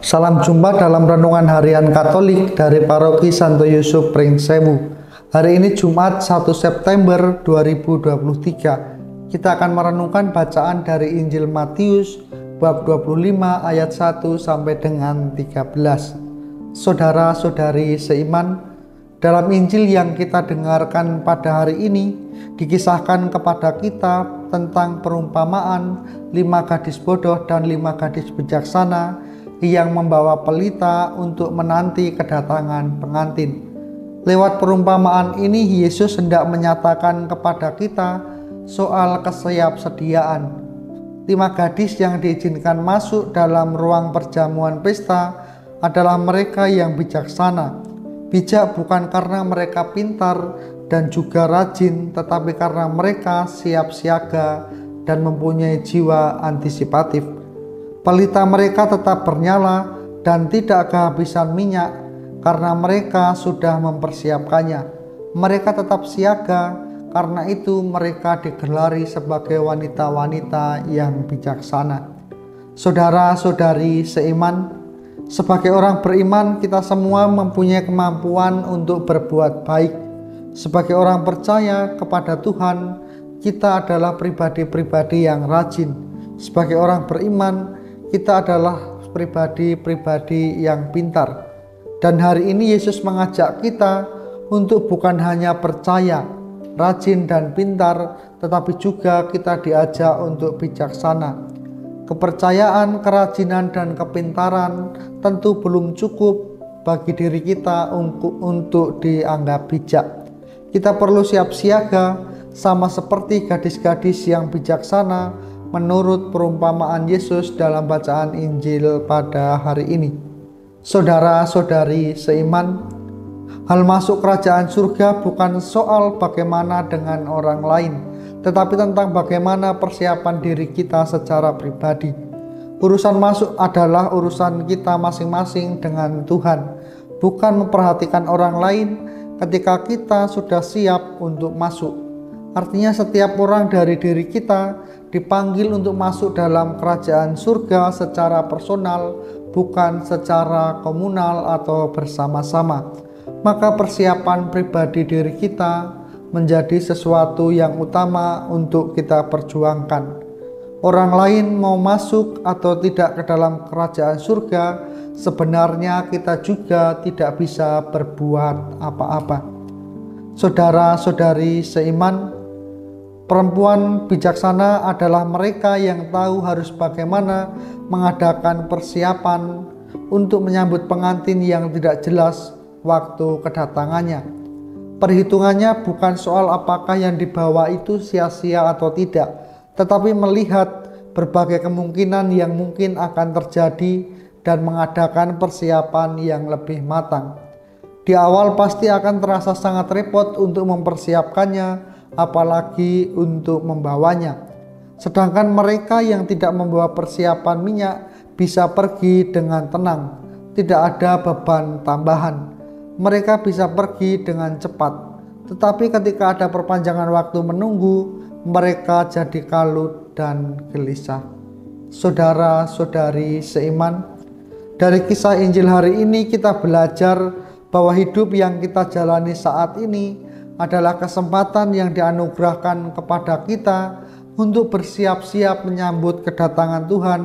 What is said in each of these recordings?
Salam jumpa dalam Renungan Harian Katolik dari Paroki Santo Yusuf Pringsewu. Hari ini Jumat 1 September 2023. Kita akan merenungkan bacaan dari Injil Matius bab 25 ayat 1 sampai dengan 13. Saudara-saudari seiman, dalam Injil yang kita dengarkan pada hari ini dikisahkan kepada kita tentang perumpamaan 5 gadis bodoh dan 5 gadis bijaksana yang membawa pelita untuk menanti kedatangan pengantin. Lewat perumpamaan ini Yesus hendak menyatakan kepada kita soal kesiapsediaan. 5 gadis yang diizinkan masuk dalam ruang perjamuan pesta adalah mereka yang bijaksana. Bijak bukan karena mereka pintar dan juga rajin, tetapi karena mereka siap siaga dan mempunyai jiwa antisipatif. Pelita mereka tetap bernyala dan tidak kehabisan minyak karena mereka sudah mempersiapkannya. Mereka tetap siaga, karena itu mereka digelari sebagai wanita-wanita yang bijaksana. Saudara-saudari seiman, sebagai orang beriman kita semua mempunyai kemampuan untuk berbuat baik. Sebagai orang percaya kepada Tuhan, kita adalah pribadi-pribadi yang rajin. Sebagai orang beriman, kita adalah pribadi-pribadi yang pintar. Dan hari ini Yesus mengajak kita untuk bukan hanya percaya, rajin dan pintar, tetapi juga kita diajak untuk bijaksana. Kepercayaan, kerajinan, dan kepintaran tentu belum cukup bagi diri kita untuk dianggap bijak. Kita perlu siap siaga sama seperti gadis-gadis yang bijaksana menurut perumpamaan Yesus dalam bacaan Injil pada hari ini. Saudara-saudari seiman, hal masuk kerajaan surga bukan soal bagaimana dengan orang lain, tetapi tentang bagaimana persiapan diri kita secara pribadi. Urusan masuk adalah urusan kita masing-masing dengan Tuhan, bukan memperhatikan orang lain ketika kita sudah siap untuk masuk. Artinya setiap orang dari diri kita dipanggil untuk masuk dalam kerajaan surga secara personal, bukan secara komunal atau bersama-sama. Maka persiapan pribadi diri kita menjadi sesuatu yang utama untuk kita perjuangkan. Orang lain mau masuk atau tidak ke dalam kerajaan surga, sebenarnya kita juga tidak bisa berbuat apa-apa. Saudara-saudari seiman, perempuan bijaksana adalah mereka yang tahu harus bagaimana mengadakan persiapan untuk menyambut pengantin yang tidak jelas waktu kedatangannya. Perhitungannya bukan soal apakah yang dibawa itu sia-sia atau tidak, tetapi melihat berbagai kemungkinan yang mungkin akan terjadi dan mengadakan persiapan yang lebih matang. Di awal pasti akan terasa sangat repot untuk mempersiapkannya, apalagi untuk membawanya. Sedangkan mereka yang tidak membawa persiapan minyak bisa pergi dengan tenang, tidak ada beban tambahan. Mereka bisa pergi dengan cepat, tetapi ketika ada perpanjangan waktu menunggu, mereka jadi kalut dan gelisah. Saudara-saudari seiman, dari kisah Injil hari ini kita belajar bahwa hidup yang kita jalani saat ini adalah kesempatan yang dianugerahkan kepada kita untuk bersiap-siap menyambut kedatangan Tuhan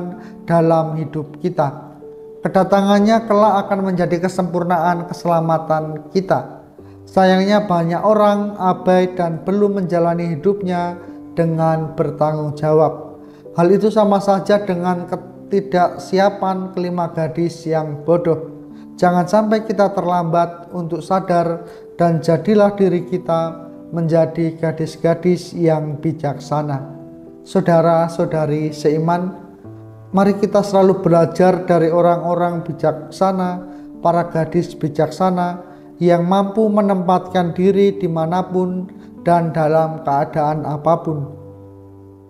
dalam hidup kita. Kedatangannya kelak akan menjadi kesempurnaan keselamatan kita. Sayangnya banyak orang abai dan belum menjalani hidupnya dengan bertanggung jawab. Hal itu sama saja dengan ketidaksiapan kelima gadis yang bodoh. Jangan sampai kita terlambat untuk sadar dan jadilah diri kita menjadi gadis-gadis yang bijaksana. Saudara-saudari seiman, mari kita selalu belajar dari orang-orang bijaksana, para gadis bijaksana yang mampu menempatkan diri dimanapun dan dalam keadaan apapun.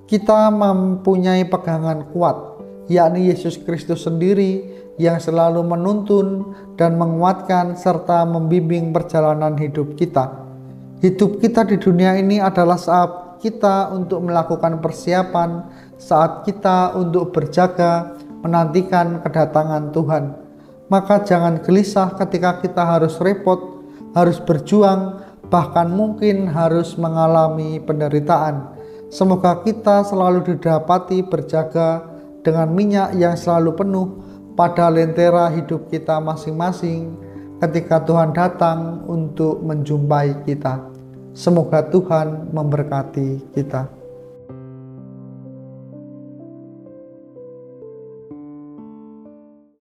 Kita mempunyai pegangan kuat, yakni Yesus Kristus sendiri yang selalu menuntun dan menguatkan serta membimbing perjalanan hidup kita. Hidup kita di dunia ini adalah saat kita untuk melakukan persiapan, saat kita untuk berjaga menantikan kedatangan Tuhan. Maka jangan gelisah ketika kita harus repot, harus berjuang, bahkan mungkin harus mengalami penderitaan. Semoga kita selalu didapati berjaga dengan minyak yang selalu penuh pada lentera hidup kita masing-masing ketika Tuhan datang untuk menjumpai kita. Semoga Tuhan memberkati kita.